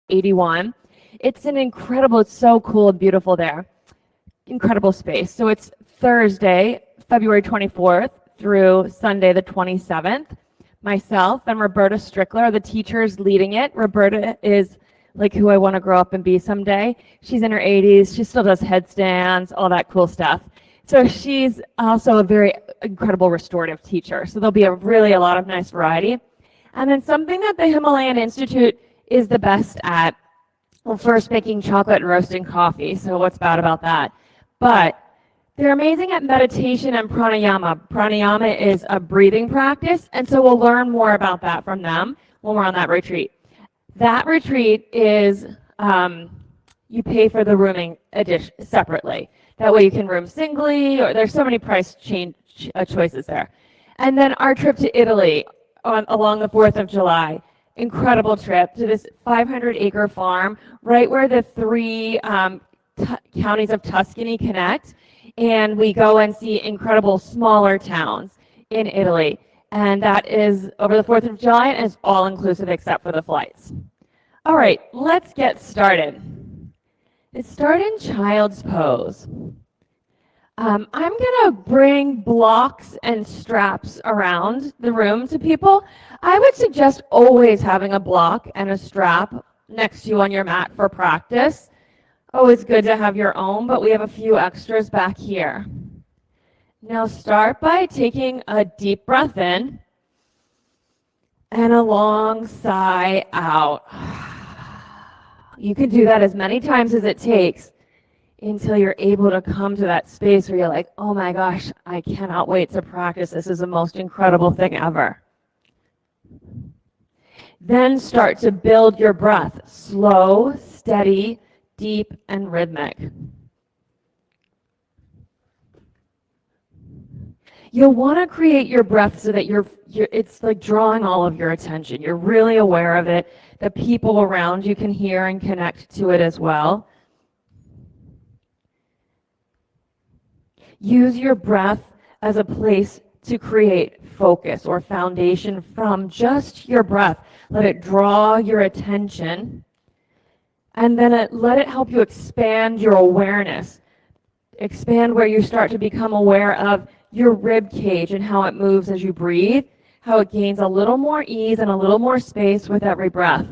81. It's an incredible, it's so cool and beautiful there. Incredible space. So it's Thursday, February 24th through Sunday the 27th. Myself and Roberta Strickler are the teachers leading it. Roberta is like who I want to grow up and be someday. She's in her 80s. She still does headstands, all that cool stuff. So she's also a very incredible restorative teacher. So there'll be a lot of nice variety. And then something that the Himalayan Institute is the best at, well, first making chocolate and roasting coffee. So what's bad about that? But they're amazing at meditation and pranayama. Pranayama is a breathing practice, and so we'll learn more about that from them when we're on that retreat. That retreat is, you pay for the rooming separately. That way you can room singly, or there's so many price choices there. And then our trip to Italy along the 4th of July. Incredible trip to this 500-acre farm right where the three counties of Tuscany connect. And we go and see incredible smaller towns in Italy. And that is over the 4th of July, and it's all inclusive except for the flights. All right, let's get started. Let's start in child's pose. I'm going to bring blocks and straps around the room to people. I would suggest always having a block and a strap next to you on your mat for practice. Always good to have your own, but we have a few extras back here. Now start by taking a deep breath in and a long sigh out. You can do that as many times as it takes until you're able to come to that space where you're like, oh my gosh, I cannot wait to practice. This is the most incredible thing ever. Then start to build your breath, slow, steady, deep, and rhythmic. You'll want to create your breath so that it's like drawing all of your attention. You're really aware of it. The people around you can hear and connect to it as well. Use your breath as a place to create focus or foundation from just your breath. Let it draw your attention. And then let it help you expand your awareness. Expand where you start to become aware of your rib cage and how it moves as you breathe, how it gains a little more ease and a little more space with every breath.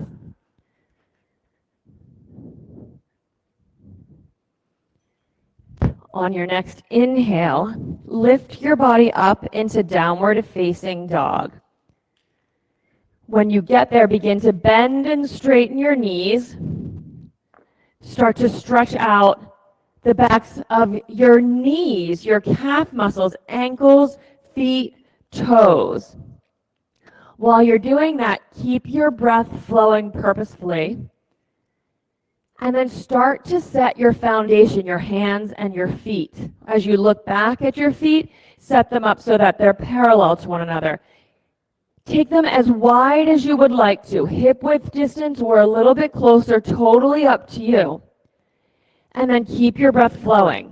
On your next inhale, lift your body up into downward facing dog. When you get there, begin to bend and straighten your knees. Start to stretch out the backs of your knees, your calf muscles, ankles, feet, toes. While you're doing that, keep your breath flowing purposefully. And then start to set your foundation, your hands and your feet. As you look back at your feet, set them up so that they're parallel to one another. Take them as wide as you would like to, hip width distance or a little bit closer, totally up to you. And then keep your breath flowing.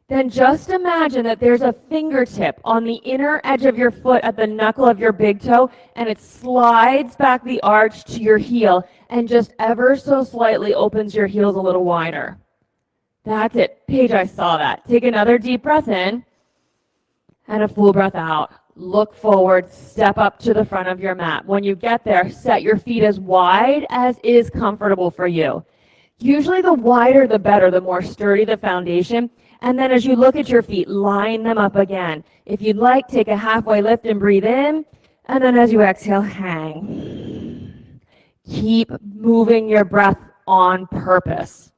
Then just imagine that there's a fingertip on the inner edge of your foot at the knuckle of your big toe, and it slides back the arch to your heel and just ever so slightly opens your heels a little wider. That's it. Paige, I saw that. Take another deep breath in and a full breath out. Look forward, step up to the front of your mat. When you get there, set your feet as wide as is comfortable for you. Usually the wider the better, the more sturdy the foundation. And then as you look at your feet, line them up again. If you'd like, take a halfway lift and breathe in. And then as you exhale, hang. Keep moving your breath on purpose.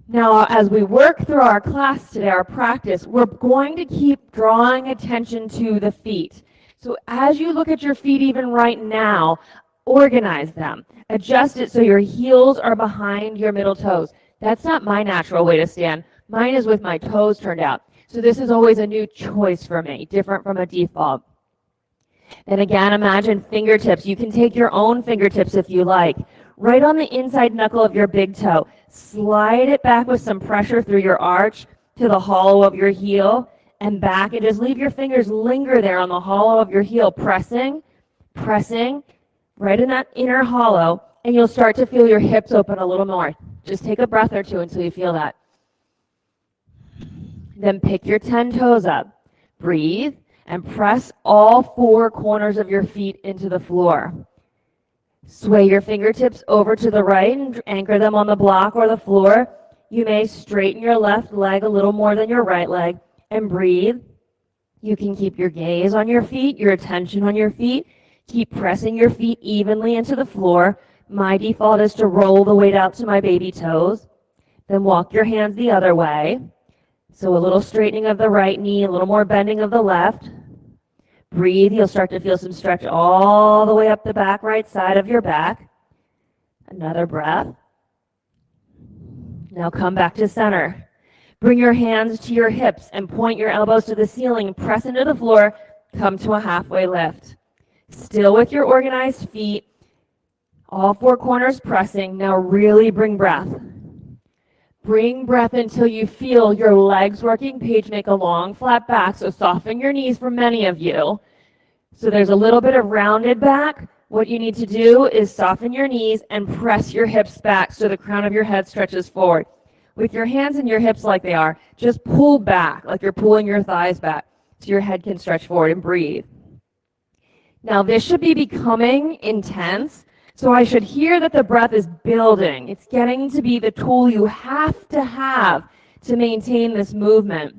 Now, as we work through our class today, our practice, we're going to keep drawing attention to the feet. So as you look at your feet even right now, organize them. Adjust it so your heels are behind your middle toes. That's not my natural way to stand. Mine is with my toes turned out. So this is always a new choice for me, different from a default. And again, imagine fingertips. You can take your own fingertips if you like. Right on the inside knuckle of your big toe. Slide it back with some pressure through your arch to the hollow of your heel and back, and just leave your fingers linger there on the hollow of your heel, pressing right in that inner hollow, And you'll start to feel your hips open a little more. Just take a breath or two until you feel that. Then pick your 10 toes up. Breathe and press all 4 corners of your feet into the floor. Sway your fingertips over to the right and anchor them on the block or the floor. You may straighten your left leg a little more than your right leg and breathe. You can keep your gaze on your feet, your attention on your feet. Keep pressing your feet evenly into the floor. My default is to roll the weight out to my baby toes. Then walk your hands the other way. So a little straightening of the right knee, a little more bending of the left. Breathe. You'll start to feel some stretch all the way up the back right side of your back. Another breath. Now come back to center. Bring your hands to your hips and point your elbows to the ceiling. Press into the floor. Come to a halfway lift. Still with your organized feet. All 4 corners pressing. Now really bring breath. Bring breath until you feel your legs working. Paige, make a long flat back, so soften your knees for many of you. So there's a little bit of rounded back. What you need to do is soften your knees and press your hips back so the crown of your head stretches forward. With your hands and your hips like they are, just pull back, like you're pulling your thighs back, so your head can stretch forward and breathe. Now this should be becoming intense. So I should hear that the breath is building. It's getting to be the tool you have to maintain this movement.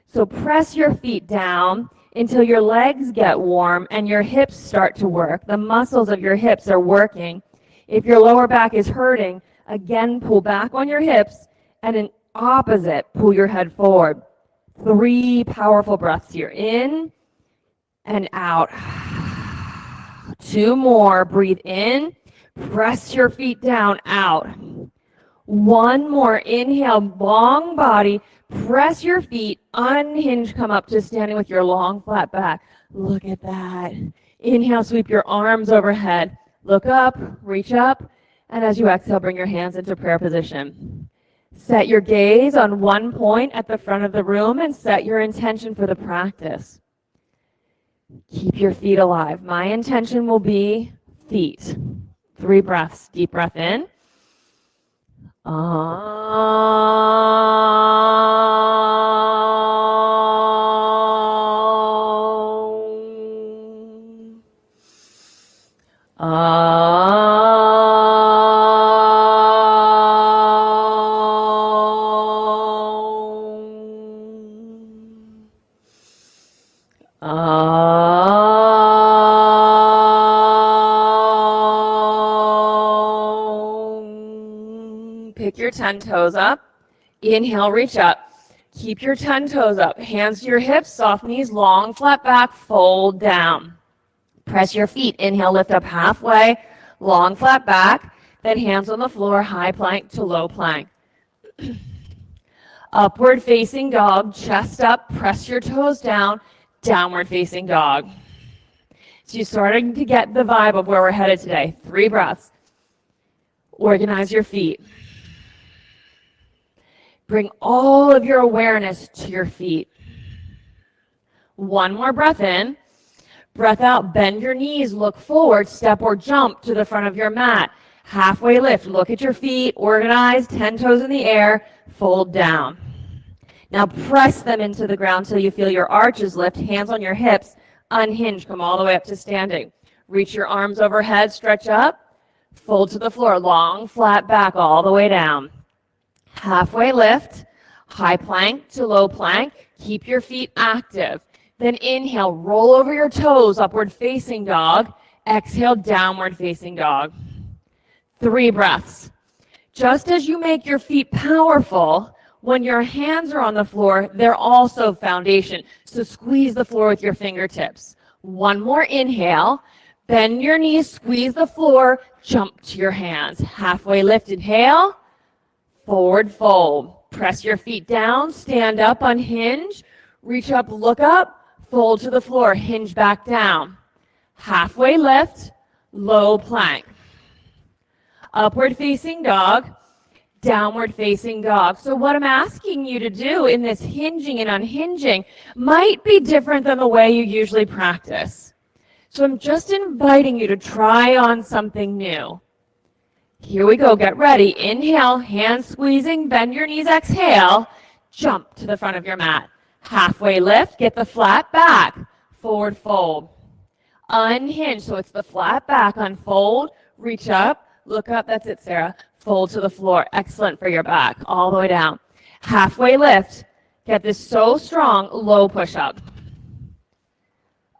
So press your feet down until your legs get warm and your hips start to work. The muscles of your hips are working. If your lower back is hurting, again, pull back on your hips and an opposite, pull your head forward. 3 powerful breaths here. In and out. 2 more. Breathe in. Press your feet down, out. 1 more. Inhale, long body. Press your feet, unhinge, come up to standing with your long flat back. Look at that. Inhale, sweep your arms overhead. Look up, reach up, and as you exhale, bring your hands into prayer position. Set your gaze on one point at the front of the room and set your intention for the practice. Keep your feet alive. My intention will be feet. 3 breaths. Deep breath in. Pick your 10 toes up. Inhale, reach up. Keep your 10 toes up. Hands to your hips, soft knees, long, flat back, fold down. Press your feet. Inhale, lift up halfway, long, flat back. Then hands on the floor, high plank to low plank. Upward facing dog, chest up, press your toes down, downward facing dog. So you're starting to get the vibe of where we're headed today. 3 breaths. Organize your feet. Bring all of your awareness to your feet. 1 more breath in. Breath out, bend your knees, look forward, step or jump to the front of your mat. Halfway lift, look at your feet, organize, 10 toes in the air, fold down. Now press them into the ground till you feel your arches lift, hands on your hips, unhinge, come all the way up to standing. Reach your arms overhead, stretch up, fold to the floor, long, flat back all the way down. Halfway lift, high plank to low plank. Keep your feet active. Then inhale, roll over your toes, upward facing dog. Exhale, downward facing dog. 3 breaths. Just as you make your feet powerful, when your hands are on the floor, they're also foundation. So squeeze the floor with your fingertips. 1 more inhale. Bend your knees, squeeze the floor, jump to your hands. Halfway lift, inhale. Forward fold. Press your feet down, stand up, unhinge, reach up, look up, fold to the floor, hinge back down. Halfway lift, low plank. Upward facing dog, downward facing dog. So what I'm asking you to do in this hinging and unhinging might be different than the way you usually practice. So I'm just inviting you to try on something new. Here we go. Get ready. Inhale, hands squeezing, bend your knees. Exhale, jump to the front of your mat. Halfway lift, get the flat back. Forward fold. Unhinge, so it's the flat back. Unfold, reach up, look up. That's it, Sarah. Fold to the floor. Excellent for your back. All the way down. Halfway lift. Get this so strong. Low push-up.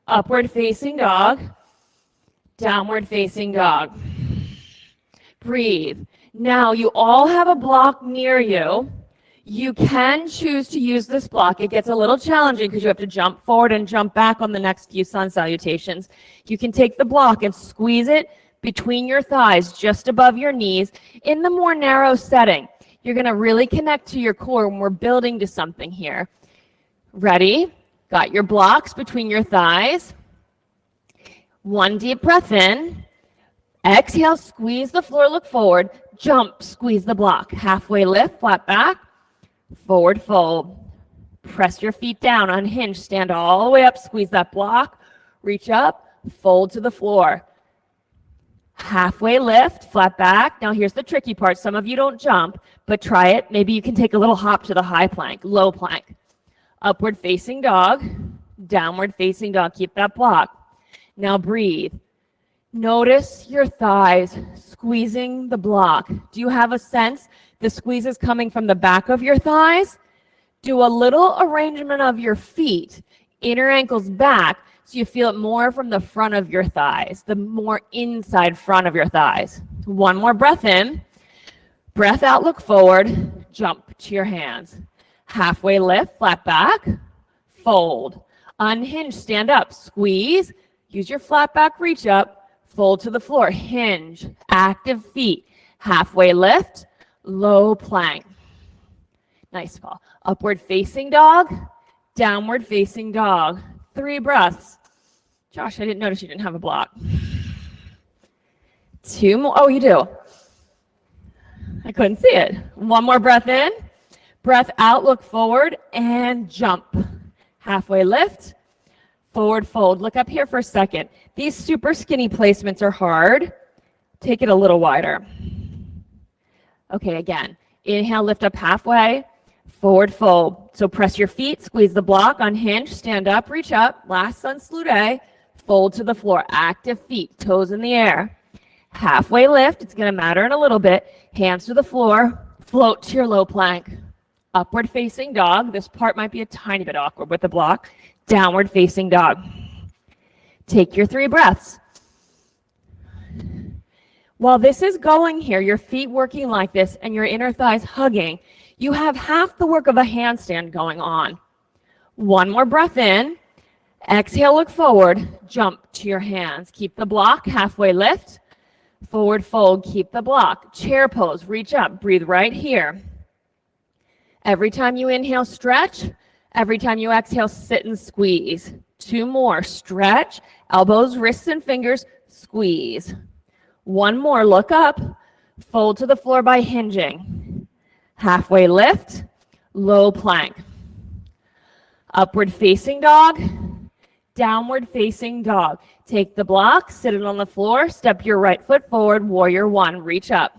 Upward facing dog. Downward facing dog. Breathe. Now you all have a block near you. You can choose to use this block. It gets a little challenging because you have to jump forward and jump back on the next few sun salutations. You can take the block and squeeze it between your thighs, just above your knees, in the more narrow setting. You're going to really connect to your core when we're building to something here. Ready? Got your blocks between your thighs. One deep breath in. Exhale, squeeze the floor, look forward. Jump, squeeze the block. Halfway lift, flat back. Forward fold. Press your feet down, unhinge, stand all the way up, squeeze that block. Reach up, fold to the floor. Halfway lift, flat back. Now here's the tricky part. Some of you don't jump, but try it. Maybe you can take a little hop to the high plank, low plank. Upward facing dog, downward facing dog. Keep that block. Now breathe. Notice your thighs squeezing the block. Do you have a sense the squeeze is coming from the back of your thighs? Do a little arrangement of your feet, inner ankles back, so you feel it more from the front of your thighs, the more inside front of your thighs. One more breath in. Breath out, look forward. Jump to your hands. Halfway lift, flat back. Fold. Unhinge, stand up. Squeeze. Use your flat back, reach up. Fold to the floor, hinge, active feet, halfway lift, low plank. Nice call. Upward facing dog, downward facing dog. 3 breaths. Josh, I didn't notice you didn't have a block. 2 more. Oh, you do. I couldn't see it. 1 more breath in. Breath out, look forward, and jump. Halfway lift. Forward fold. Look up here for a second. These super skinny placements are hard. Take it a little wider. Okay, again. Inhale, lift up halfway. Forward fold. So press your feet, squeeze the block, unhinge, stand up, reach up. Last sun salute. Fold to the floor. Active feet, toes in the air. Halfway lift. It's going to matter in a little bit. Hands to the floor. Float to your low plank. Upward facing dog. This part might be a tiny bit awkward with the block. Downward facing dog. Take your 3 breaths. While this is going here, your feet working like this and your inner thighs hugging, you have half the work of a handstand going on. 1 more breath in. Exhale, look forward. Jump to your hands. Keep the block. Halfway lift. Forward fold. Keep the block. Chair pose. Reach up. Breathe right here. Every time you inhale, stretch. Every time you exhale, sit and squeeze. 2 more. Stretch. Elbows, wrists, and fingers. Squeeze. 1 more. Look up. Fold to the floor by hinging. Halfway lift. Low plank. Upward facing dog. Downward facing dog. Take the block. Sit it on the floor. Step your right foot forward. Warrior 1. Reach up.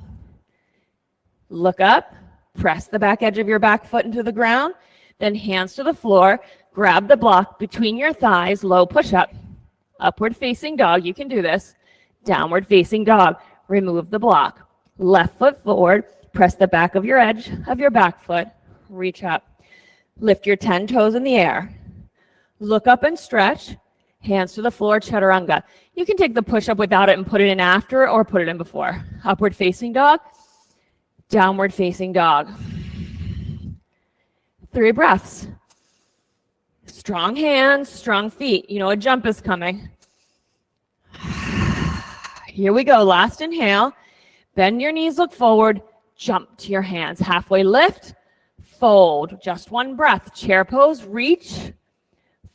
Look up. Press the back edge of your back foot into the ground. Then hands to the floor. Grab the block between your thighs. Low push-up. Upward facing dog. You can do this. Downward facing dog. Remove the block. Left foot forward. Press the back of your edge of your back foot. Reach up. Lift your 10 toes in the air. Look up and stretch. Hands to the floor. Chaturanga. You can take the push-up without it and put it in after or put it in before. Upward facing dog. Downward facing dog. 3 breaths. Strong hands, strong feet. You know a jump is coming. Here we go. Last inhale. Bend your knees, look forward. Jump to your hands. Halfway lift. Fold. Just 1 breath. Chair pose. Reach.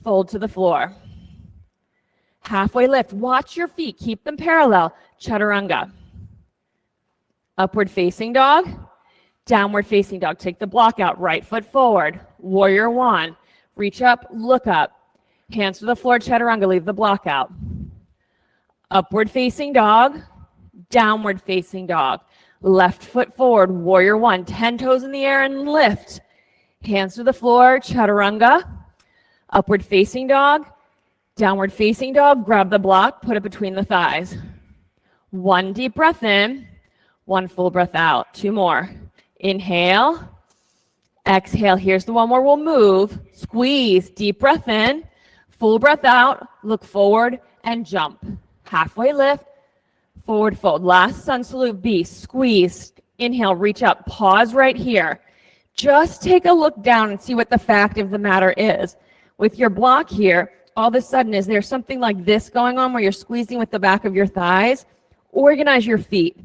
Fold to the floor. Halfway lift. Watch your feet. Keep them parallel. Chaturanga. Upward facing dog. Downward facing dog. Take the block out. Right foot forward. Warrior 1. Reach up. Look up. Hands to the floor. Chaturanga. Leave the block out. Upward facing dog. downward facing dog. Left foot forward, warrior one, 10 toes in the air and lift. Hands to the floor, chaturanga. Upward facing dog, downward facing dog, grab the block, put it between the thighs. One deep breath in, one full breath out. Two more. Inhale, exhale. Here's the one where we'll move. Squeeze, deep breath in, full breath out, look forward and jump. Halfway lift, forward fold. Last sun salute B, squeeze, inhale, reach up, pause right here. Just take a look down and see what the fact of the matter is. With your block here, all of a sudden, is there something like this going on where you're squeezing with the back of your thighs? Organize your feet.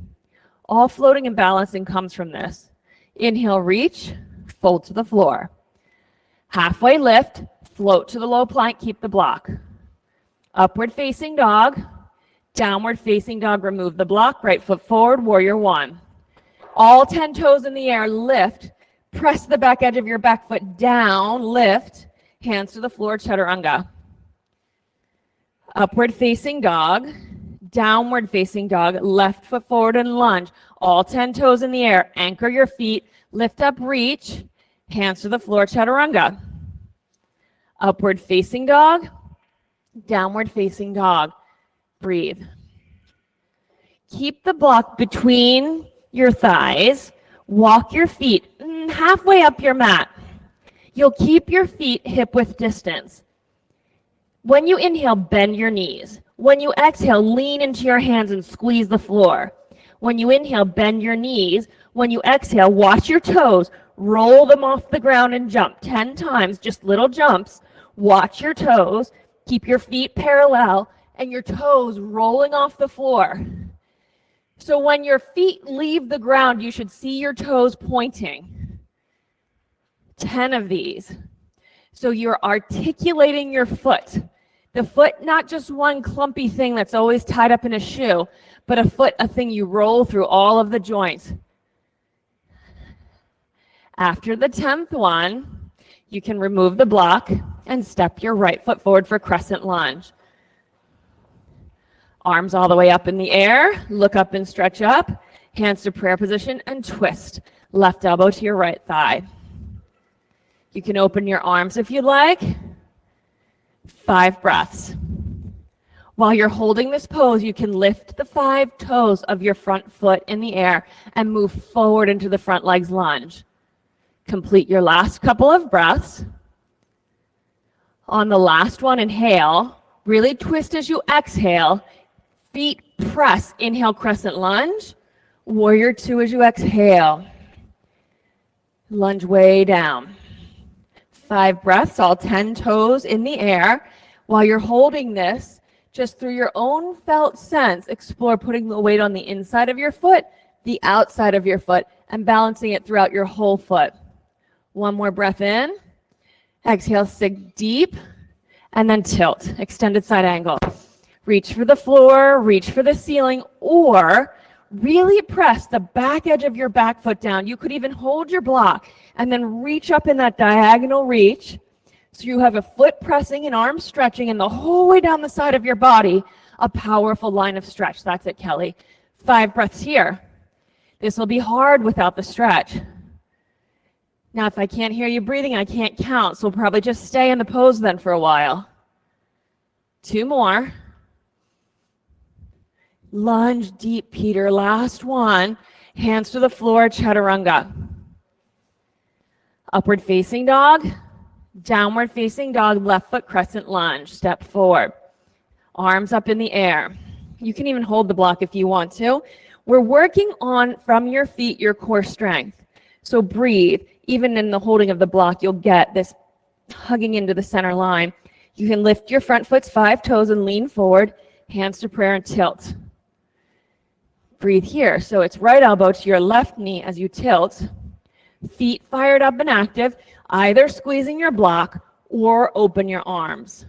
All floating and balancing comes from this. Inhale, reach, fold to the floor. Halfway lift, float to the low plank, keep the block. Upward facing dog, downward facing dog, remove the block, right foot forward, warrior one. All 10 toes in the air, lift, press the back edge of your back foot down, lift, hands to the floor, chaturanga. Upward facing dog, downward facing dog, left foot forward and lunge. All 10 toes in the air, anchor your feet, lift up, reach, hands to the floor, chaturanga. Upward facing dog, downward facing dog. Breathe. Keep the block between your thighs. Walk your feet halfway up your mat. You'll keep your feet hip width distance. When you inhale, bend your knees. When you exhale, lean into your hands and squeeze the floor. When you inhale, bend your knees. When you exhale, watch your toes. Roll them off the ground and jump 10 times, just little jumps. Watch your toes. Keep your feet parallel and your toes rolling off the floor. So when your feet leave the ground, you should see your toes pointing. 10 of these. So you're articulating your foot. The foot, not just one clumpy thing that's always tied up in a shoe, but a foot, a thing you roll through all of the joints. After the 10th one, you can remove the block and step your right foot forward for crescent lunge. Arms all the way up in the air, look up and stretch up, hands to prayer position and twist. Left elbow to your right thigh. You can open your arms if you like. 5 breaths. While you're holding this pose, you can lift the 5 toes of your front foot in the air and move forward into the front legs lunge. Complete your last couple of breaths. On the last one, inhale. Really twist as you exhale. Feet press. Inhale, crescent lunge. Warrior two as you exhale. Lunge way down. 5 breaths, all 10 toes in the air. While you're holding this, just through your own felt sense, explore putting the weight on the inside of your foot, the outside of your foot, and balancing it throughout your whole foot. One more breath in. Exhale, sink deep, and then tilt. Extended side angle. Reach for the floor, reach for the ceiling, or really press the back edge of your back foot down. You could even hold your block and then reach up in that diagonal reach. So you have a foot pressing and arm stretching and the whole way down the side of your body, a powerful line of stretch. That's it, Kelly. 5 breaths here. This will be hard without the stretch. Now, if I can't hear you breathing, I can't count, so we'll probably just stay in the pose then for a while. 2 more. Lunge deep, Peter. Last one. Hands to the floor, chaturanga. Upward facing dog. Downward facing dog, left foot crescent lunge. Step forward. Arms up in the air. You can even hold the block if you want to. We're working on, from your feet, your core strength. So breathe. Even in the holding of the block, you'll get this hugging into the center line. You can lift your front foot's 5 toes and lean forward. Hands to prayer and tilt. Breathe here. So it's right elbow to your left knee as you tilt. Feet fired up and active, either squeezing your block or open your arms.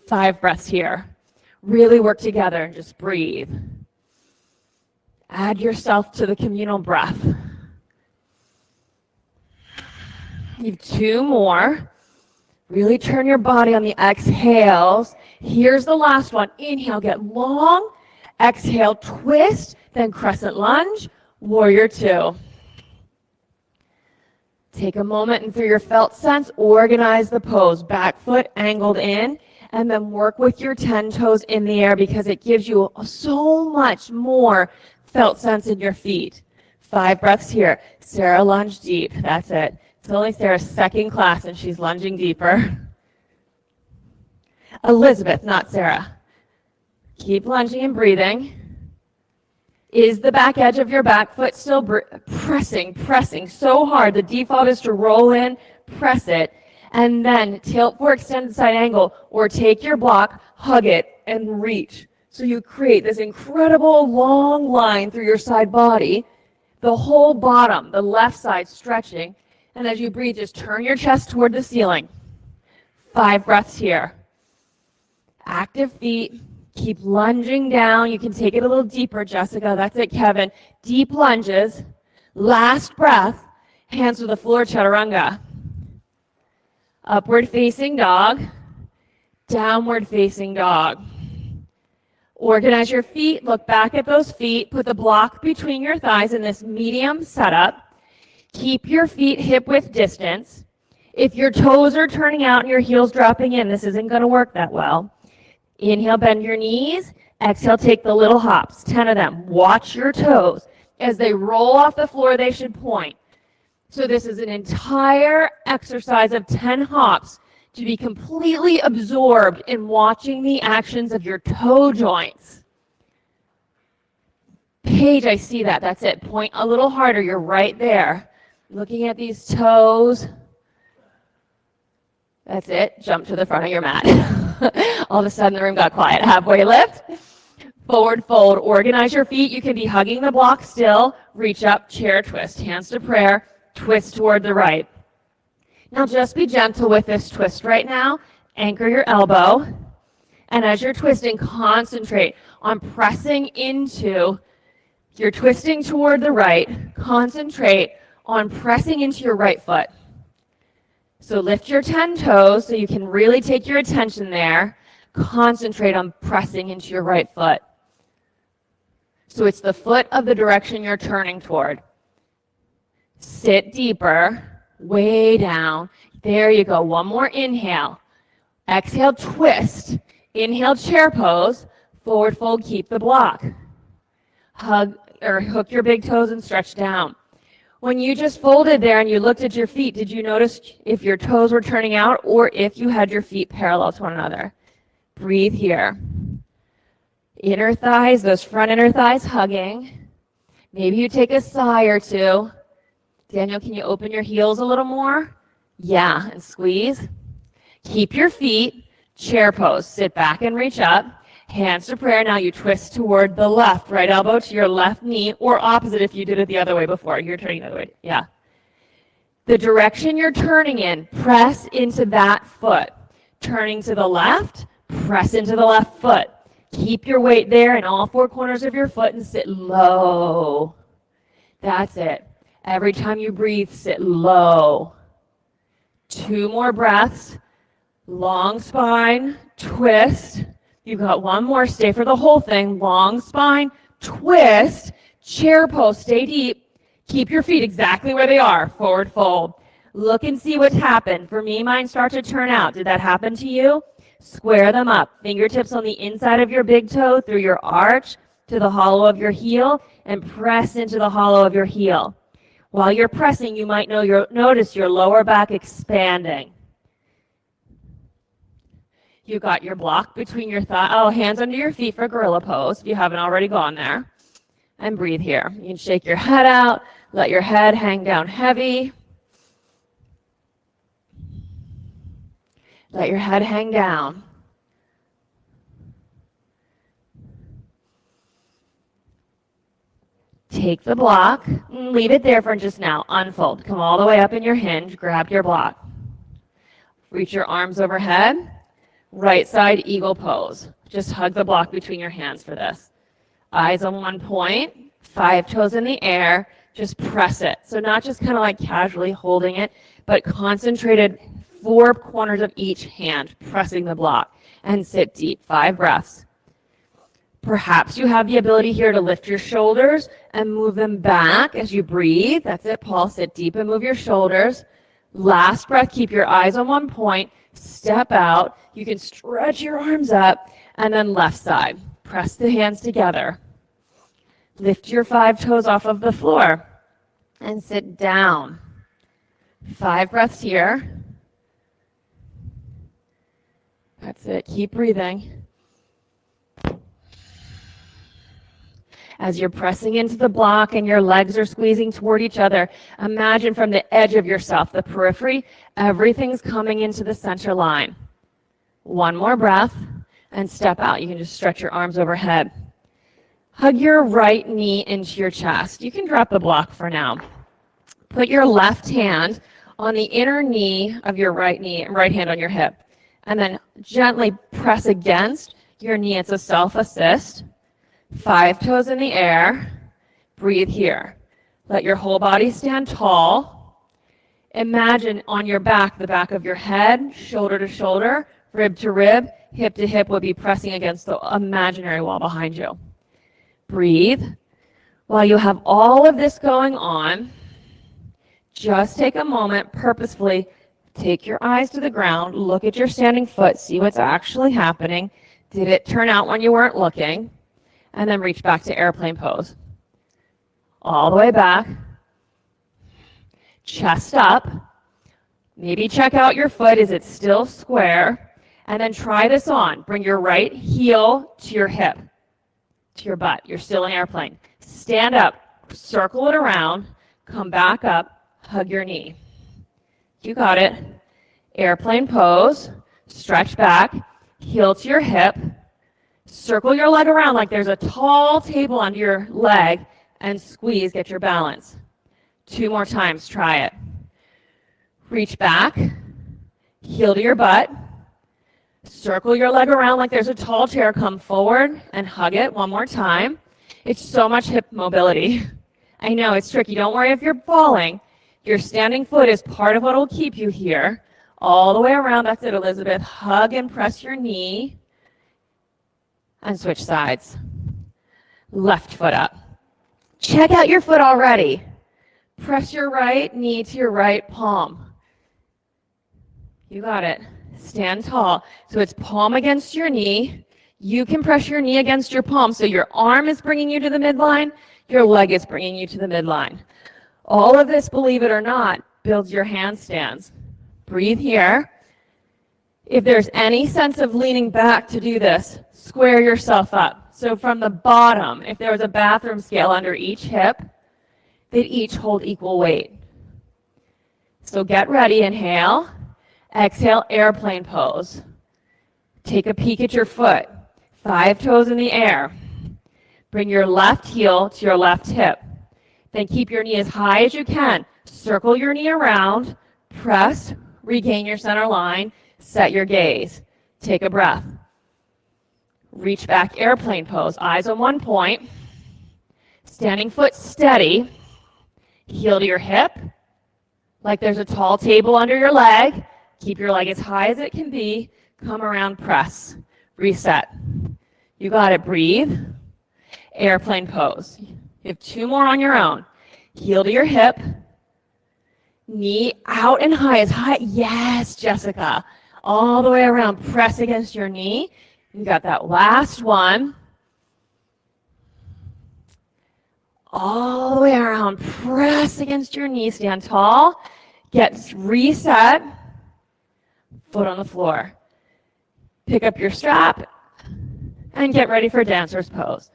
5 breaths here. Really work together and just breathe. Add yourself to the communal breath. You have 2 more. Really turn your body on the exhales. Here's the last one. Inhale, get long. Exhale, twist, then crescent lunge, warrior two. Take a moment and through your felt sense, organize the pose. Back foot angled in, and then work with your 10 toes in the air because it gives you so much more felt sense in your feet. 5 breaths here. Sarah, lunge deep. That's it. It's only Sarah's second class and she's lunging deeper. Elizabeth, not Sarah. Keep lunging and breathing. Is the back edge of your back foot still pressing so hard? The default is to roll in, press it, and then tilt for extended side angle, or take your block, hug it, and reach. So you create this incredible long line through your side body, the whole bottom, the left side stretching, and as you breathe, just turn your chest toward the ceiling. 5 breaths here. Active feet. Keep lunging down. You can take it a little deeper, Jessica. That's it, Kevin. Deep lunges. Last breath. Hands to the floor, chaturanga. Upward facing dog. Downward facing dog. Organize your feet. Look back at those feet. Put the block between your thighs in this medium setup. Keep your feet hip width distance. If your toes are turning out and your heels dropping in, this isn't going to work that well. Inhale, bend your knees. Exhale, take the little hops, 10 of them. Watch your toes. As they roll off the floor, they should point. So this is an entire exercise of 10 hops to be completely absorbed in watching the actions of your toe joints. Paige, I see that. That's it. Point a little harder. You're right there. Looking at these toes. That's it. Jump to the front of your mat. All of a sudden, the room got quiet. Halfway lift. Forward fold. Organize your feet. You can be hugging the block still. Reach up, chair twist. Hands to prayer. Twist toward the right. Now just be gentle with this twist right now. Anchor your elbow. And as you're twisting, concentrate on pressing into, you're twisting toward the right. Concentrate on pressing into your right foot. So lift your 10 toes so you can really take your attention there. Concentrate on pressing into your right foot. So it's the foot of the direction you're turning toward. Sit deeper, way down. There you go. One more inhale. Exhale, twist. Inhale, chair pose. Forward fold, keep the block. Hug or hook your big toes and stretch down. When you just folded there and you looked at your feet, did you notice if your toes were turning out or if you had your feet parallel to one another? Breathe here. Inner thighs, those front inner thighs hugging. Maybe you take a sigh or two. Daniel, can you open your heels a little more? Yeah, and squeeze. Keep your feet, chair pose. Sit back and reach up. Hands to prayer. Now you twist toward the left, right elbow to your left knee, or opposite if you did it the other way before. You're turning the other way. Yeah. The direction you're turning in, press into that foot. Turning to the left, press into the left foot. Keep your weight there in all 4 corners of your foot and sit low. That's it. Every time you breathe, sit low. 2 more breaths. Long spine, twist. You've got 1 more. Stay for the whole thing. Long spine, twist, chair pose. Stay deep. Keep your feet exactly where they are. Forward fold. Look and see what's happened. For me, mine start to turn out. Did that happen to you? Square them up. Fingertips on the inside of your big toe through your arch to the hollow of your heel and press into the hollow of your heel. While you're pressing, you might notice your lower back expanding. You got your block between your thighs. Oh, hands under your feet for gorilla pose if you haven't already gone there. And breathe here. You can shake your head out. Let your head hang down heavy. Let your head hang down. Take the block. Leave it there for just now. Unfold. Come all the way up in your hinge. Grab your block. Reach your arms overhead. Right side eagle pose. Just hug the block between your hands for this. Eyes on one point, 5 toes in the air, just press it. So not just kind of like casually holding it, but concentrated 4 corners of each hand, pressing the block. And sit deep, 5 breaths. Perhaps you have the ability here to lift your shoulders and move them back as you breathe. That's it, Paul. Sit deep and move your shoulders. Last breath, keep your eyes on one point. Step out. You can stretch your arms up, and then left side. Press the hands together. Lift your 5 toes off of the floor and sit down. 5 breaths here. That's it. Keep breathing. As you're pressing into the block and your legs are squeezing toward each other, imagine from the edge of yourself, the periphery, everything's coming into the center line. 1 more breath and step out. You can just stretch your arms overhead. Hug your right knee into your chest. You can drop the block for now. Put your left hand on the inner knee of your right knee and right hand on your hip. And then gently press against your knee. It's a self-assist. 5 toes in the air. Breathe here. Let your whole body stand tall. Imagine on your back, the back of your head, shoulder to shoulder, rib to rib, hip to hip would be pressing against the imaginary wall behind you. Breathe. While you have all of this going on, just take a moment, purposefully take your eyes to the ground, look at your standing foot, see what's actually happening. Did it turn out when you weren't looking? And then reach back to airplane pose. All the way back. Chest up. Maybe check out your foot. Is it still square? And then try this on. Bring your right heel to your hip, to your butt. You're still in airplane. Stand up. Circle it around. Come back up. Hug your knee. You got it. Airplane pose. Stretch back. Heel to your hip. Circle your leg around like there's a tall table under your leg and squeeze. Get your balance. 2 more times. Try it. Reach back. Heel to your butt. Circle your leg around like there's a tall chair. Come forward and hug it 1 more time. It's so much hip mobility. I know it's tricky. Don't worry if you're falling. Your standing foot is part of what will keep you here. All the way around. That's it, Elizabeth. Hug and press your knee. And switch sides. Left foot up. Check out your foot already. Press your right knee to your right palm. You got it. Stand tall. So it's palm against your knee. You can press your knee against your palm. So your arm is bringing you to the midline. Your leg is bringing you to the midline. All of this, believe it or not, builds your handstands. Breathe here. If there's any sense of leaning back to do this, square yourself up. So from the bottom, if there was a bathroom scale under each hip, they'd each hold equal weight. So get ready. Inhale. Exhale, airplane pose. Take a peek at your foot. 5 toes in the air. Bring your left heel to your left hip. Then keep your knee as high as you can. Circle your knee around. Press. Regain your center line. Set your gaze. Take a breath. Reach back, airplane pose. Eyes on one point. Standing foot steady. Heel to your hip. Like there's a tall table under your leg. Keep your leg as high as it can be. Come around, press. Reset. You got it. Breathe. Airplane pose. You have 2 more on your own. Heel to your hip. Knee out and high. As high. Yes, Jessica. All the way around. Press against your knee. You got that last one. All the way around. Press against your knee. Stand tall. Get reset. Foot on the floor. Pick up your strap and get ready for dancer's pose.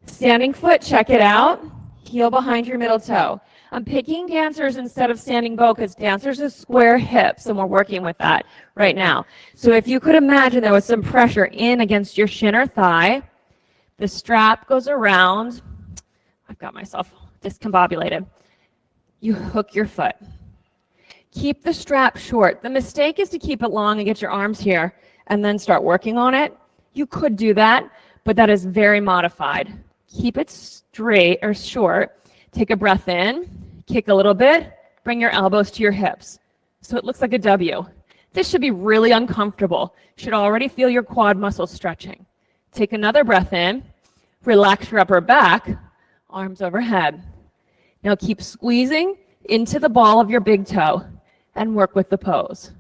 Standing foot, check it out. Heel behind your middle toe. I'm picking dancers instead of standing bow because dancers is square hips, and we're working with that right now. So if you could imagine there was some pressure in against your shin or thigh, the strap goes around. I've got myself discombobulated. You hook your foot. Keep the strap short. The mistake is to keep it long and get your arms here and then start working on it. You could do that, but that is very modified. Keep it straight or short. Take a breath in, kick a little bit, bring your elbows to your hips. So it looks like a W. This should be really uncomfortable. You should already feel your quad muscles stretching. Take another breath in. Relax your upper back, arms overhead. Now keep squeezing into the ball of your big toe and work with the pose.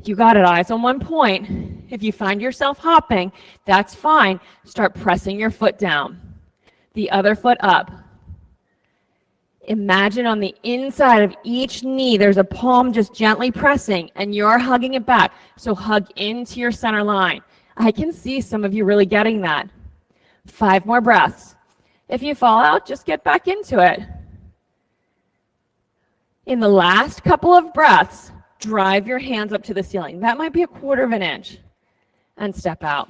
You got it, eyes on one point. If you find yourself hopping, that's fine. Start pressing your foot down. The other foot up. Imagine on the inside of each knee, there's a palm just gently pressing, and you're hugging it back. So hug into your center line. I can see some of you really getting that. 5 more breaths. If you fall out, just get back into it. In the last couple of breaths, drive your hands up to the ceiling. That might be 1/4 inch. And step out.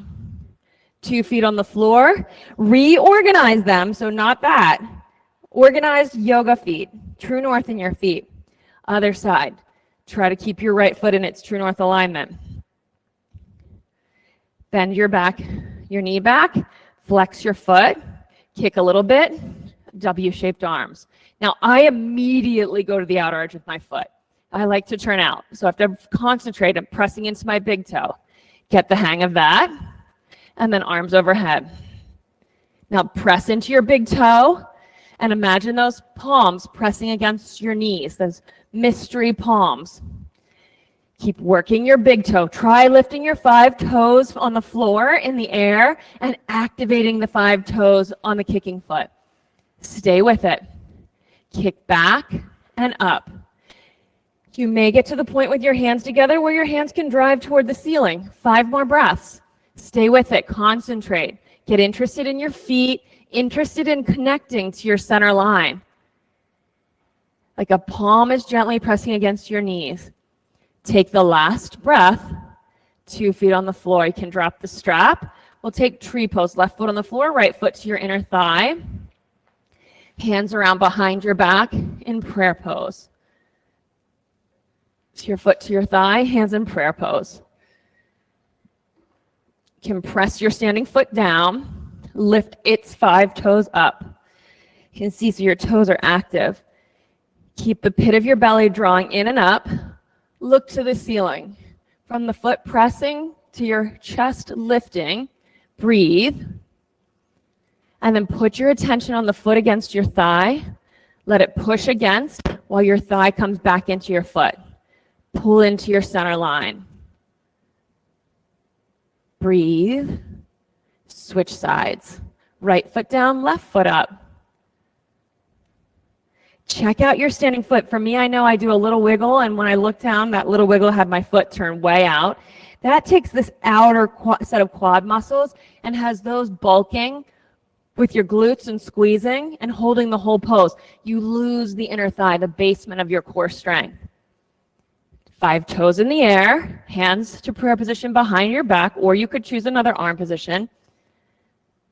2 feet on the floor. Reorganize them, so not that. Organized yoga feet. True north in your feet. Other side. Try to keep your right foot in its true north alignment. Bend your knee back. Flex your foot. Kick a little bit. W-shaped arms. Now, I immediately go to the outer edge with my foot. I like to turn out. So I have to concentrate on pressing into my big toe. Get the hang of that. And then arms overhead. Now press into your big toe and imagine those palms pressing against your knees, those mystery palms. Keep working your big toe. Try lifting your 5 toes on the floor in the air and activating the 5 toes on the kicking foot. Stay with it. Kick back and up. You may get to the point with your hands together where your hands can drive toward the ceiling. 5 more breaths. Stay with it. Concentrate. Get interested in your feet, interested in connecting to your center line. Like a palm is gently pressing against your knees. Take the last breath. 2 feet on the floor. You can drop the strap. We'll take tree pose. Left foot on the floor, right foot to your inner thigh. Hands around behind your back in prayer pose. To your foot to your thigh, hands in prayer pose. You can press your standing foot down. Lift its 5 toes up. You can see so your toes are active. Keep the pit of your belly drawing in and up. Look to the ceiling. From the foot pressing to your chest lifting, breathe. And then put your attention on the foot against your thigh. Let it push against while your thigh comes back into your foot. Pull into your center line. Breathe. Switch sides. Right foot down, left foot up. Check out your standing foot. For me, I know I do a little wiggle, and when I look down, that little wiggle had my foot turned way out. That takes this outer set of quad muscles and has those bulking with your glutes and squeezing and holding the whole pose. You lose the inner thigh, the basement of your core strength. 5 toes in the air, hands to prayer position behind your back, or you could choose another arm position.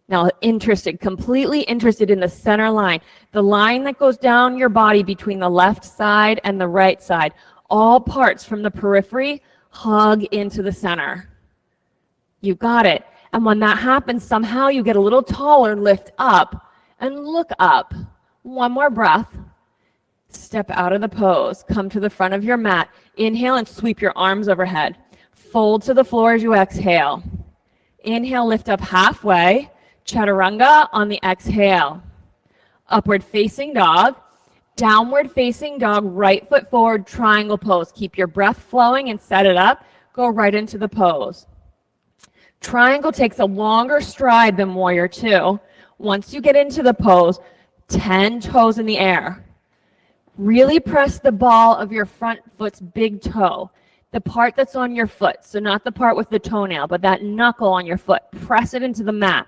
Now, completely interested in the center line, the line that goes down your body between the left side and the right side. All parts from the periphery hug into the center. You got it. And when that happens, somehow you get a little taller, lift up, and look up. 1 more breath. Step out of the pose. Come to the front of your mat. Inhale and sweep your arms overhead. Fold to the floor as you exhale. Inhale, lift up halfway. Chaturanga on the exhale. Upward facing dog. Downward facing dog, right foot forward, triangle pose. Keep your breath flowing and set it up. Go right into the pose. Triangle takes a longer stride than warrior 2. Once you get into the pose, 10 toes in the air. Really press the ball of your front foot's big toe, the part that's on your foot, so not the part with the toenail, but that knuckle on your foot. Press it into the mat.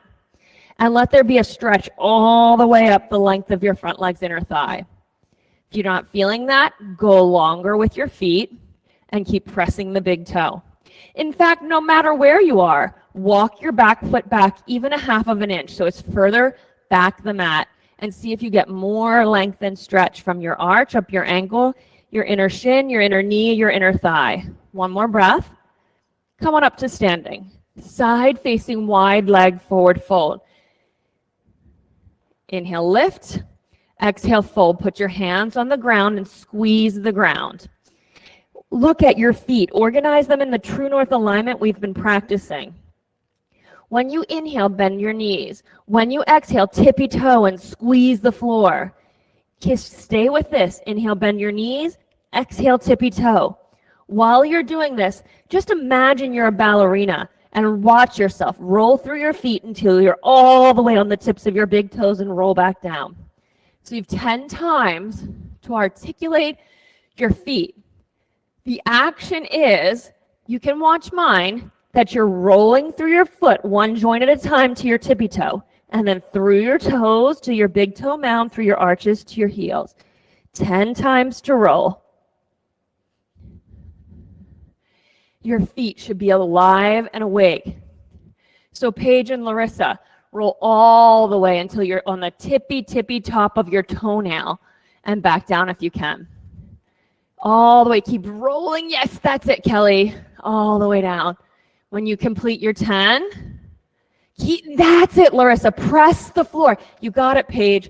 And let there be a stretch all the way up the length of your front leg's inner thigh. If you're not feeling that, go longer with your feet and keep pressing the big toe. In fact, no matter where you are, walk your back foot back even 1/2 inch so it's further back the mat, and see if you get more length and stretch from your arch, up your ankle, your inner shin, your inner knee, your inner thigh. 1 more breath. Come on up to standing. Side facing wide leg forward fold. Inhale, lift. Exhale, fold. Put your hands on the ground and squeeze the ground. Look at your feet. Organize them in the true north alignment we've been practicing. When you inhale, bend your knees. When you exhale, tippy toe and squeeze the floor. Stay with this. Inhale, bend your knees. Exhale, tippy toe. While you're doing this, just imagine you're a ballerina and watch yourself roll through your feet until you're all the way on the tips of your big toes and roll back down. So you have 10 times to articulate your feet. The action is, you can watch mine, that you're rolling through your foot one joint at a time to your tippy toe, and then through your toes to your big toe mound, through your arches to your heels. 10 times to roll. Your feet should be alive and awake. So Paige and Larissa, roll all the way until you're on the tippy top of your toenail and back down if you can. All the way, keep rolling. Yes, that's it, Kelly. All the way down. When you complete your 10, that's it, Larissa. Press the floor. You got it, Paige.